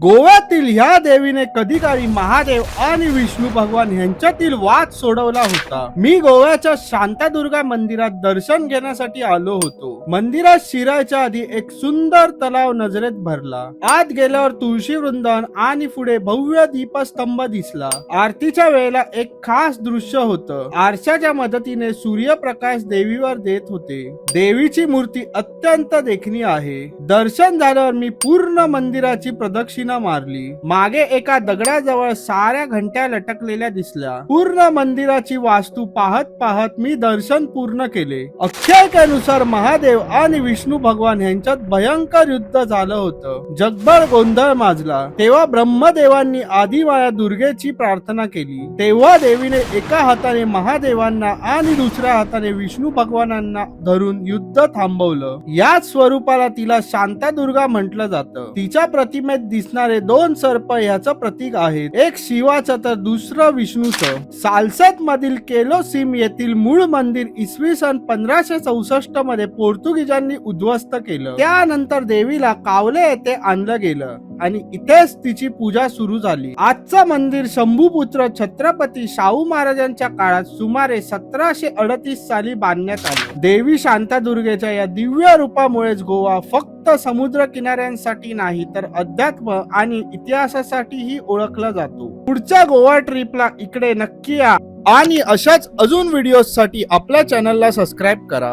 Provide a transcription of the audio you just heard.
गोव्यातील ह्या देवीने कधी काळी महादेव आणि विष्णू भगवान यांच्यातील वाद सोडवला होता। मी गोव्याच्या शांतादुर्गा मंदिरात दर्शन घेण्यासाठी आलो होतो। मंदिरात शिरायच्या आधी एक सुंदर तलाव नजरेत भरला। आत गेल्यावर तुळशी वृंदावन आणि पुढे भव्य दीपस्तंभ दिसला। आरतीच्या वेळेला एक खास दृश्य होतं। आरशाच्या मदतीने सूर्यप्रकाश देवीवर देत होते। देवीची मूर्ती अत्यंत देखणी आहे। दर्शन झाल्यावर मी पूर्ण मंदिराची प्रदक्षिणा मारली। मागे एका दगडाजवळ साऱ्या घंट्या लटकलेल्या दिसल्या। पूर्ण मंदिराची वास्तू पाहत पाहत मी दर्शन पूर्ण केले। आख्यायिकेनुसार महादेव आणि विष्णू भगवान यांच्यात भयंकर युद्ध झालं होतं। जगभर गोंधळ माजला। तेव्हा ब्रह्मदेवांनी आदिमाया दुर्गेची प्रार्थना केली। तेव्हा देवीने एका हाताने महादेवांना आणि दुसऱ्या हाताने विष्णू भगवानांना धरून युद्ध थांबवलं। याच स्वरूपाला तिला शांतादुर्गा म्हटलं जातं। तिच्या प्रतिमेत दिसणारे दोन सर्प ह्याचं प्रतीक आहेत, एक शिवाचं तर दुसरं विष्णूचं। साल्सेत मधील केलोसिम येथील मूळ मंदिर इसवी सन 1564 मध्ये पोर्तुगीजांनी उद्ध्वस्त केलं। त्यानंतर देवीला कावले येथे आणलं गेलं आणि इथेच तिची पूजा सुरू झाली। आजचं मंदिर शंभूपुत्र छत्रपती शाहू महाराजांच्या काळात सुमारे 1738 साली बांधण्यात आले। देवी शांतादुर्गेच्या या दिव्य रूपामुळेच गोवा फक्त समुद्र किनाऱ्यांसाठी नाही तर अध्यात्म आणि इतिहासासाठीही ओळखला जातो। पुढच्या गोवा ट्रिपला इकडे नक्की या आणि अशाच अजून व्हिडिओसाठी आपल्या चॅनलला सबस्क्राईब करा।